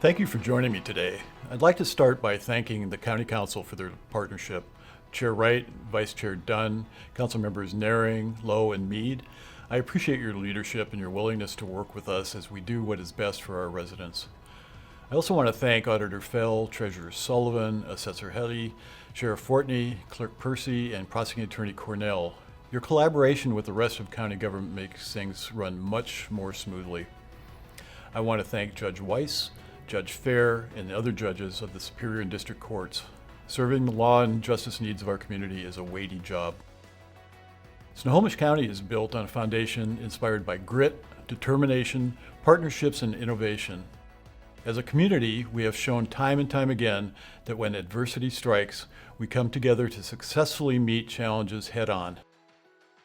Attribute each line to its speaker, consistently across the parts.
Speaker 1: Thank you for joining me today. I'd like to start by thanking the County Council for their partnership. Chair Wright, Vice Chair Dunn, Council Members Naring, Lowe, and Mead. I appreciate your leadership and your willingness to work with us as we do what is best for our residents. I also want to thank Auditor Fell, Treasurer Sullivan, Assessor Helly, Sheriff Fortney, Clerk Percy, and Prosecuting Attorney Cornell. Your collaboration with the rest of county government makes things run much more smoothly. I want to thank Judge Weiss, Judge Fair, and the other judges of the Superior and District Courts. Serving the law and justice needs of our community is a weighty job. Snohomish County is built on a foundation inspired by grit, determination, partnerships, and innovation. As a community, we have shown time and time again that when adversity strikes, we come together to successfully meet challenges head-on.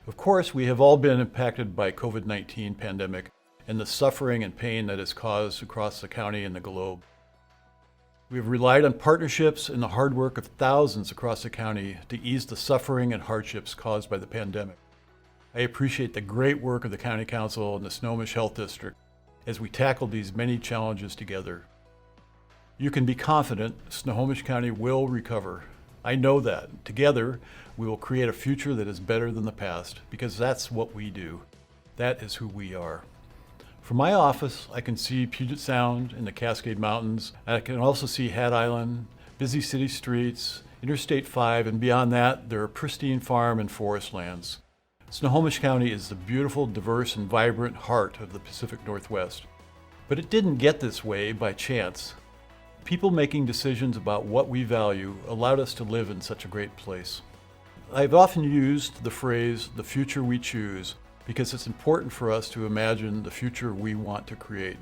Speaker 1: Of course, we have all been impacted by COVID-19 pandemic and the suffering and pain that is caused across the county and the globe. We have relied on partnerships and the hard work of thousands across the county to ease the suffering and hardships caused by the pandemic. I appreciate the great work of the County Council and the Snohomish Health District as we tackle these many challenges together. You can be confident Snohomish County will recover. I know that. Together, we will create a future that is better than the past, because that's what we do. That is who we are. From my office, I can see Puget Sound and the Cascade Mountains. I can also see Hat Island, busy city streets, Interstate 5, and beyond that, there are pristine farm and forest lands. Snohomish County is the beautiful, diverse, and vibrant heart of the Pacific Northwest. But it didn't get this way by chance. People making decisions about what we value allowed us to live in such a great place. I've often used the phrase, "the future we choose," because it's important for us to imagine the future we want to create.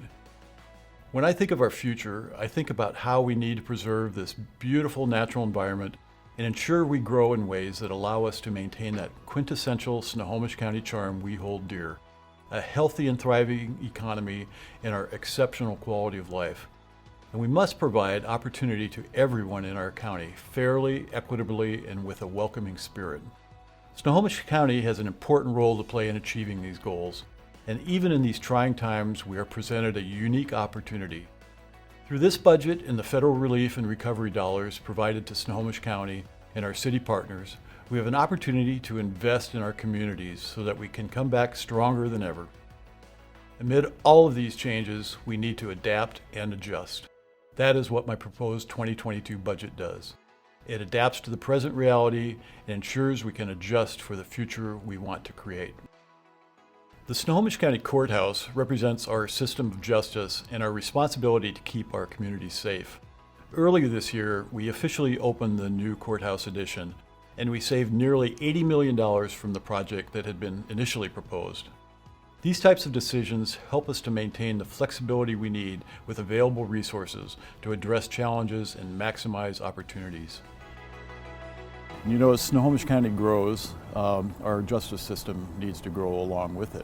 Speaker 1: When I think of our future, I think about how we need to preserve this beautiful natural environment and ensure we grow in ways that allow us to maintain that quintessential Snohomish County charm we hold dear, a healthy and thriving economy, and our exceptional quality of life. And we must provide opportunity to everyone in our county, fairly, equitably, and with a welcoming spirit. Snohomish County has an important role to play in achieving these goals, and even in these trying times, we are presented a unique opportunity. Through this budget and the federal relief and recovery dollars provided to Snohomish County and our city partners, we have an opportunity to invest in our communities so that we can come back stronger than ever. Amid all of these changes, we need to adapt and adjust. That is what my proposed 2022 budget does. It adapts to the present reality and ensures we can adjust for the future we want to create. The Snohomish County Courthouse represents our system of justice and our responsibility to keep our communities safe. Earlier this year, we officially opened the new courthouse addition, and we saved nearly $80 million from the project that had been initially proposed. These types of decisions help us to maintain the flexibility we need with available resources to address challenges and maximize opportunities. You know, as Snohomish County grows, our justice system needs to grow along with it.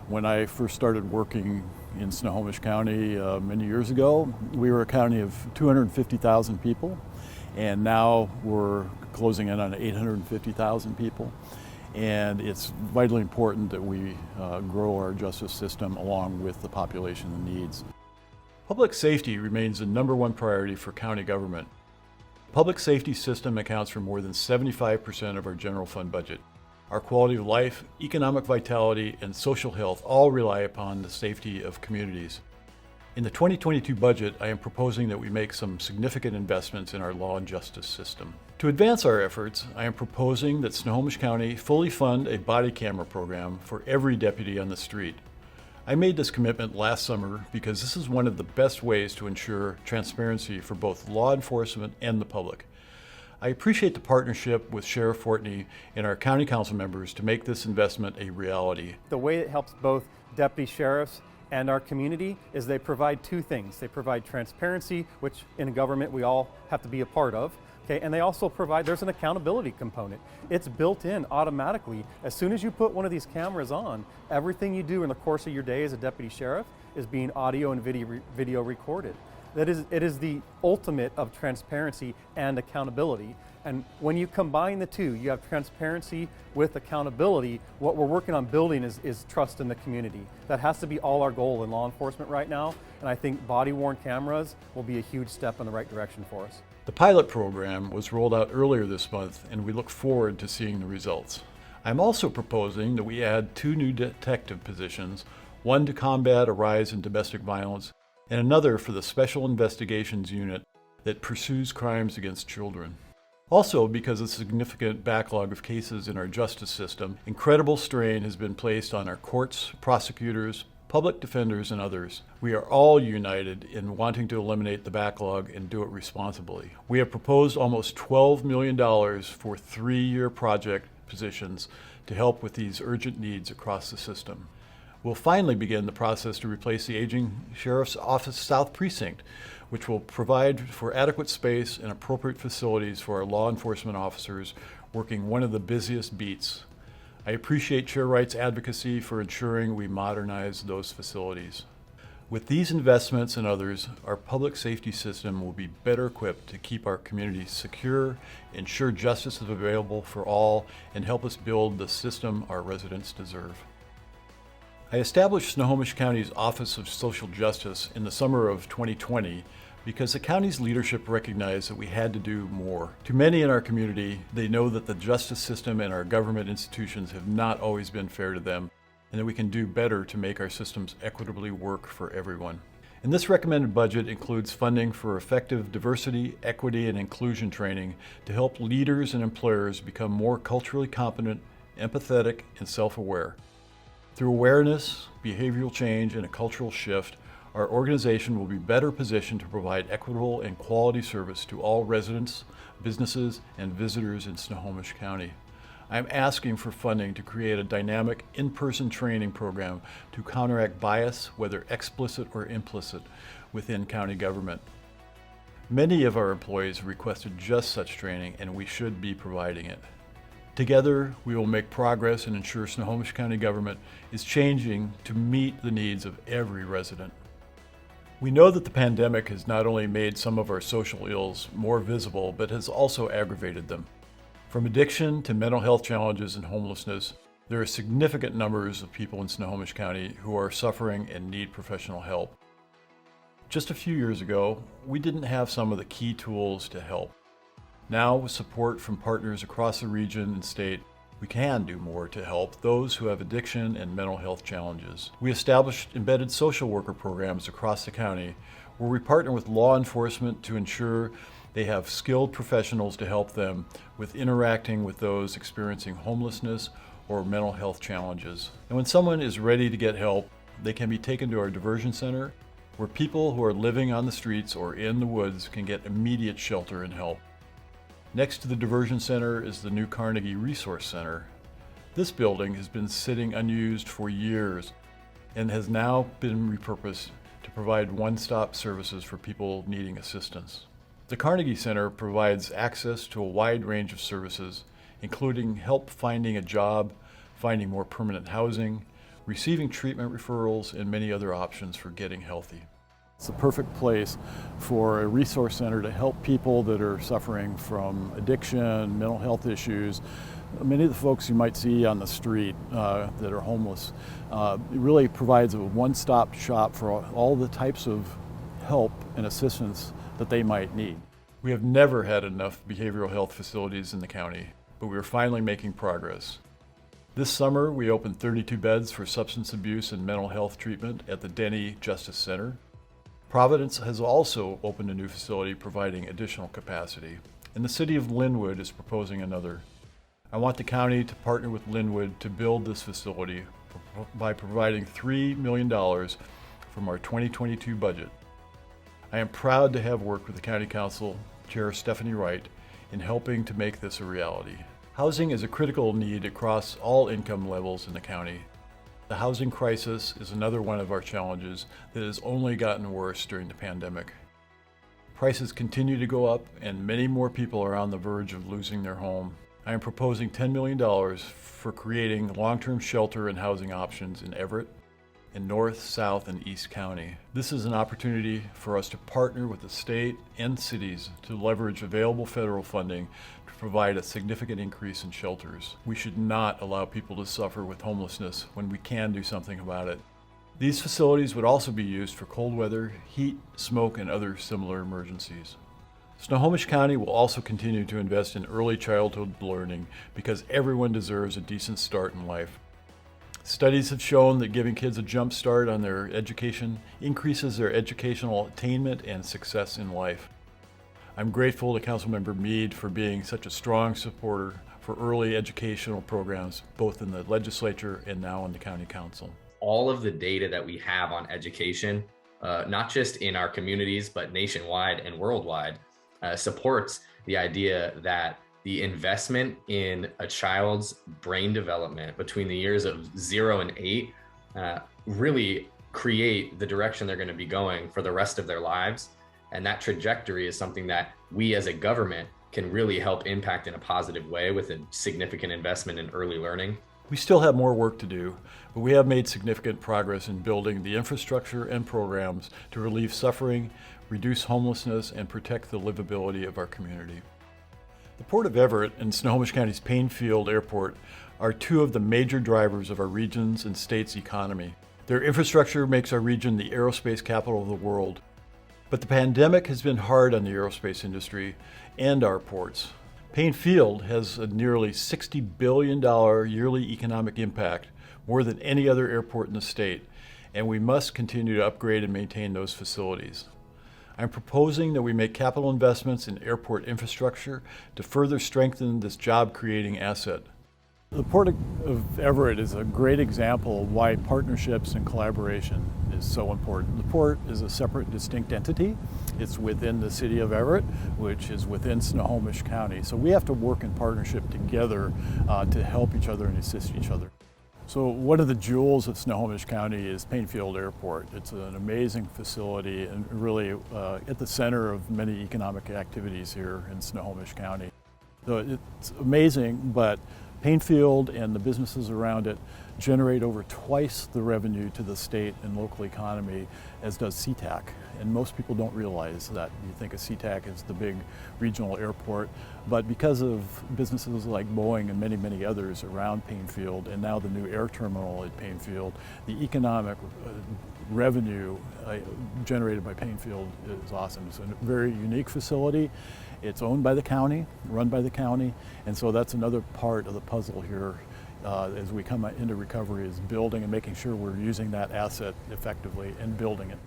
Speaker 1: When I first started working in Snohomish County many years ago, we were a county of 250,000 people, and now we're closing in on 850,000 people. And it's vitally important that we grow our justice system along with the population and needs. Public safety remains the number one priority for county government. The public safety system accounts for more than 75% of our general fund budget. Our quality of life, economic vitality, and social health all rely upon the safety of communities. In the 2022 budget, I am proposing that we make some significant investments in our law and justice system. To advance our efforts, I am proposing that Snohomish County fully fund a body camera program for every deputy on the street. I made this commitment last summer because this is one of the best ways to ensure transparency for both law enforcement and the public. I appreciate the partnership with Sheriff Fortney and our county council members to make this investment a reality.
Speaker 2: The way it helps both deputy sheriffs and our community is they provide two things. They provide transparency, which in government we all have to be a part of. Okay, and they also provide, there's an accountability component. It's built in automatically. As soon as you put one of these cameras on, everything you do in the course of your day as a deputy sheriff is being audio and video recorded. It is the ultimate of transparency and accountability. And when you combine the two, you have transparency with accountability. What we're working on building is trust in the community. That has to be all our goal in law enforcement right now, and I think body-worn cameras will be a huge step in the right direction for us.
Speaker 1: The pilot program was rolled out earlier this month, and we look forward to seeing the results. I'm also proposing that we add 2 new detective positions, one to combat a rise in domestic violence, and another for the Special Investigations Unit that pursues crimes against children. Also, because of the significant backlog of cases in our justice system, incredible strain has been placed on our courts, prosecutors, public defenders, and others. We are all united in wanting to eliminate the backlog and do it responsibly. We have proposed almost $12 million for 3-year project positions to help with these urgent needs across the system. We'll finally begin the process to replace the aging Sheriff's Office South Precinct, which will provide for adequate space and appropriate facilities for our law enforcement officers working one of the busiest beats. I appreciate Chair Wright's advocacy for ensuring we modernize those facilities. With these investments and others, our public safety system will be better equipped to keep our communities secure, ensure justice is available for all, and help us build the system our residents deserve. I established Snohomish County's Office of Social Justice in the summer of 2020 because the county's leadership recognized that we had to do more. To many in our community, they know that the justice system and our government institutions have not always been fair to them, and that we can do better to make our systems equitably work for everyone. And this recommended budget includes funding for effective diversity, equity, and inclusion training to help leaders and employers become more culturally competent, empathetic, and self-aware. Through awareness, behavioral change, and a cultural shift, our organization will be better positioned to provide equitable and quality service to all residents, businesses, and visitors in Snohomish County. I'm asking for funding to create a dynamic in-person training program to counteract bias, whether explicit or implicit, within county government. Many of our employees requested just such training, and we should be providing it. Together, we will make progress and ensure Snohomish County government is changing to meet the needs of every resident. We know that the pandemic has not only made some of our social ills more visible, but has also aggravated them. From addiction to mental health challenges and homelessness, there are significant numbers of people in Snohomish County who are suffering and need professional help. Just a few years ago, we didn't have some of the key tools to help. Now, with support from partners across the region and state, we can do more to help those who have addiction and mental health challenges. We established embedded social worker programs across the county where we partner with law enforcement to ensure they have skilled professionals to help them with interacting with those experiencing homelessness or mental health challenges. And when someone is ready to get help, they can be taken to our diversion center where people who are living on the streets or in the woods can get immediate shelter and help. Next to the diversion center is the new Carnegie Resource Center. This building has been sitting unused for years and has now been repurposed to provide one-stop services for people needing assistance. The Carnegie Center provides access to a wide range of services, including help finding a job, finding more permanent housing, receiving treatment referrals, and many other options for getting healthy. It's the perfect place for a resource center to help people that are suffering from addiction, mental health issues. Many of the folks you might see on the street that are homeless. It really provides a one-stop shop for all the types of help and assistance that they might need. We have never had enough behavioral health facilities in the county, but we are finally making progress. This summer, we opened 32 beds for substance abuse and mental health treatment at the Denny Justice Center. Providence has also opened a new facility providing additional capacity, and the city of Linwood is proposing another. I want the county to partner with Linwood to build this facility by providing $3 million from our 2022 budget. I am proud to have worked with the County Council Chair Stephanie Wright in helping to make this a reality. Housing is a critical need across all income levels in the county. The housing crisis is another one of our challenges that has only gotten worse during the pandemic. Prices continue to go up and many more people are on the verge of losing their home. I am proposing $10 million for creating long-term shelter and housing options in Everett, in North, South, and East County. This is an opportunity for us to partner with the state and cities to leverage available federal funding to provide a significant increase in shelters. We should not allow people to suffer with homelessness when we can do something about it. These facilities would also be used for cold weather, heat, smoke, and other similar emergencies. Snohomish County will also continue to invest in early childhood learning because everyone deserves a decent start in life. Studies have shown that giving kids a jump start on their education increases their educational attainment and success in life. I'm grateful to Councilmember Mead for being such a strong supporter for early educational programs, both in the legislature and now in the County Council.
Speaker 3: All of the data that we have on education, not just in our communities, but nationwide and worldwide, supports the idea that the investment in a child's brain development between the years of 0 and 8 really create the direction they're going to be going for the rest of their lives. And that trajectory is something that we as a government can really help impact in a positive way with a significant investment in early learning.
Speaker 1: We still have more work to do, but we have made significant progress in building the infrastructure and programs to relieve suffering, reduce homelessness, and protect the livability of our community. The Port of Everett and Snohomish County's Paine-Field Airport are two of the major drivers of our region's and state's economy. Their infrastructure makes our region the aerospace capital of the world. But the pandemic has been hard on the aerospace industry and our ports. Paine-Field has a nearly $60 billion yearly economic impact, more than any other airport in the state, and we must continue to upgrade and maintain those facilities. I'm proposing that we make capital investments in airport infrastructure to further strengthen this job-creating asset. The Port of Everett is a great example of why partnerships and collaboration is so important. The port is a separate, distinct entity. It's within the city of Everett, which is within Snohomish County. So we have to work in partnership together to help each other and assist each other. So one of the jewels of Snohomish County is Paine-Field Airport. It's an amazing facility and really at the center of many economic activities here in Snohomish County. So it's amazing, but Paine-Field and the businesses around it generate over twice the revenue to the state and local economy as does SeaTac. And most people don't realize that. You think of SeaTac as the big regional airport, but because of businesses like Boeing and many, many others around Paine-Field, and now the new air terminal at Paine-Field, the economic revenue generated by Paine-Field is awesome. It's a very unique facility. It's owned by the county, run by the county, and so that's another part of the puzzle here as we come into recovery, is building and making sure we're using that asset effectively and building it.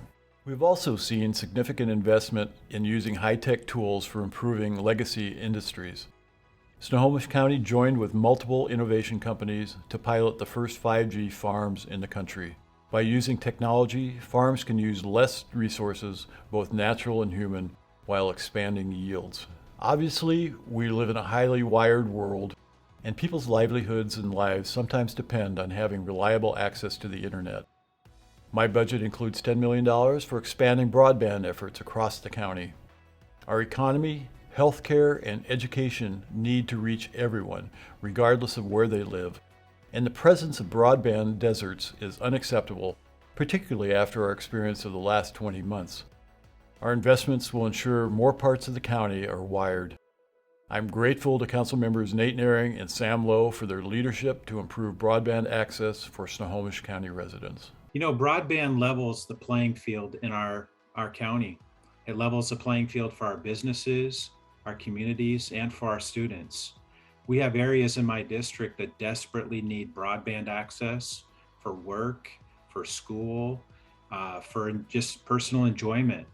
Speaker 1: We've also seen significant investment in using high-tech tools for improving legacy industries. Snohomish County joined with multiple innovation companies to pilot the first 5G farms in the country. By using technology, farms can use less resources, both natural and human, while expanding yields. Obviously, we live in a highly wired world, and people's livelihoods and lives sometimes depend on having reliable access to the internet. My budget includes $10 million for expanding broadband efforts across the county. Our economy, healthcare, and education need to reach everyone, regardless of where they live. And the presence of broadband deserts is unacceptable, particularly after our experience of the last 20 months. Our investments will ensure more parts of the county are wired. I'm grateful to Council members Nate Naring and Sam Lowe for their leadership to improve broadband access for Snohomish County residents.
Speaker 4: You know, broadband levels the playing field in our county. It levels the playing field for our businesses, our communities, and for our students. We have areas in my district that desperately need broadband access for work, for school, for just personal enjoyment.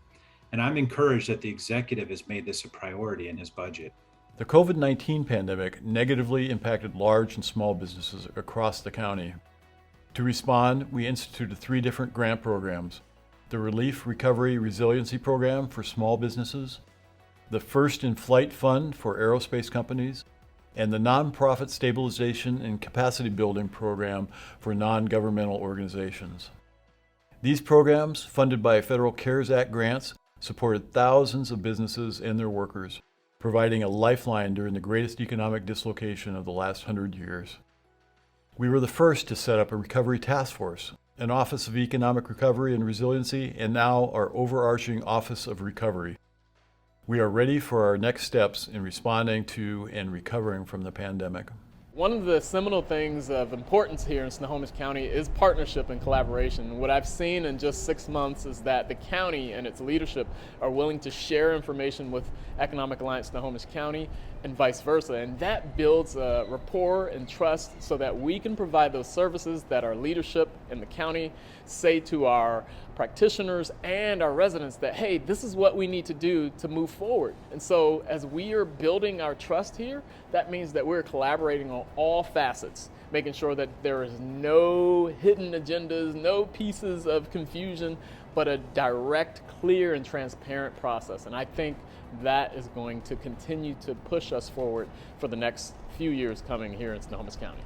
Speaker 4: And I'm encouraged that the executive has made this a priority in his budget.
Speaker 1: The COVID-19 pandemic negatively impacted large and small businesses across the county. To respond, we instituted 3 different grant programs: the Relief, Recovery, Resiliency Program for small businesses, the First in Flight Fund for aerospace companies, and the Nonprofit Stabilization and Capacity Building Program for non-governmental organizations. These programs, funded by Federal CARES Act grants, supported thousands of businesses and their workers, providing a lifeline during the greatest economic dislocation of the last 100 years. We were the first to set up a recovery task force, an Office of Economic Recovery and Resiliency, and now our overarching Office of Recovery. We are ready for our next steps in responding to and recovering from the pandemic.
Speaker 5: One of the seminal things of importance here in Snohomish County is partnership and collaboration. What I've seen in just 6 months is that the county and its leadership are willing to share information with Economic Alliance Snohomish County and vice versa. And that builds a rapport and trust so that we can provide those services that our leadership in the county say to our practitioners and our residents that, hey, this is what we need to do to move forward. And so as we are building our trust here, that means that we're collaborating on all facets, making sure that there is no hidden agendas, no pieces of confusion, but a direct, clear, and transparent process. And I think that is going to continue to push us forward for the next few years coming here in Snohomish County.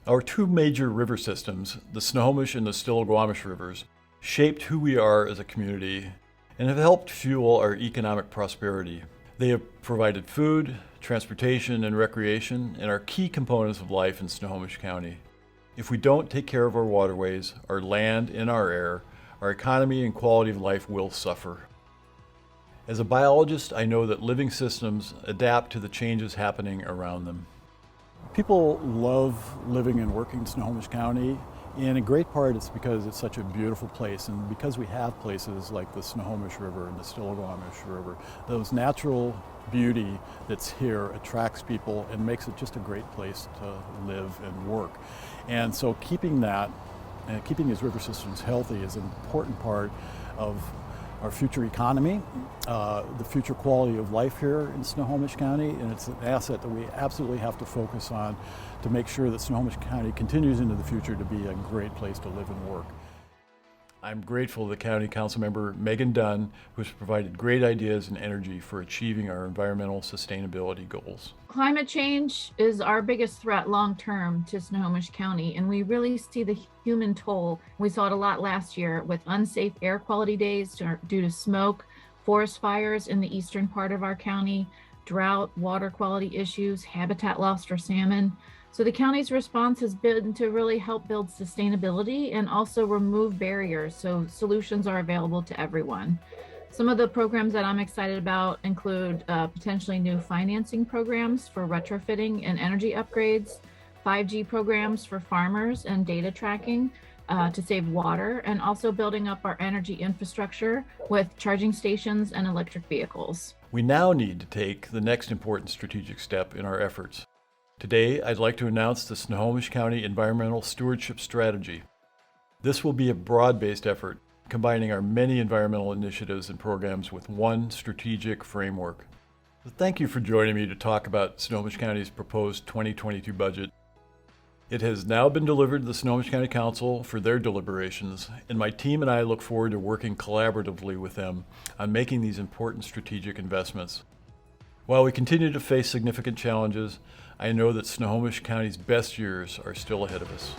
Speaker 1: Our two major river systems, the Snohomish and the Stillaguamish rivers, shaped who we are as a community and have helped fuel our economic prosperity. They have provided food, transportation, and recreation, and are key components of life in Snohomish County. If we don't take care of our waterways, our land, and our air, our economy and quality of life will suffer. As a biologist, I know that living systems adapt to the changes happening around them.
Speaker 6: People love living and working in Snohomish County, and in great part it's because it's such a beautiful place, and because we have places like the Snohomish River and the Stillaguamish River. Those natural beauty that's here attracts people and makes it just a great place to live and work. And so keeping that, and keeping these river systems healthy is an important part of our future economy, the future quality of life here in Snohomish County, and it's an asset that we absolutely have to focus on to make sure that Snohomish County continues into the future to be a great place to live and work.
Speaker 1: I'm grateful to County Council Member Megan Dunn, who has provided great ideas and energy for achieving our environmental sustainability goals.
Speaker 7: Climate change is our biggest threat long term to Snohomish County, and we really see the human toll. We saw it a lot last year with unsafe air quality days due to smoke, forest fires in the eastern part of our county, drought, water quality issues, habitat loss for salmon. So the county's response has been to really help build sustainability and also remove barriers so solutions are available to everyone. Some of the programs that I'm excited about include potentially new financing programs for retrofitting and energy upgrades, 5G programs for farmers and data tracking to save water, and also building up our energy infrastructure with charging stations and electric vehicles.
Speaker 1: We now need to take the next important strategic step in our efforts. Today, I'd like to announce the Snohomish County Environmental Stewardship Strategy. This will be a broad-based effort, combining our many environmental initiatives and programs with one strategic framework. So thank you for joining me to talk about Snohomish County's proposed 2022 budget. It has now been delivered to the Snohomish County Council for their deliberations, and my team and I look forward to working collaboratively with them on making these important strategic investments. While we continue to face significant challenges, I know that Snohomish County's best years are still ahead of us.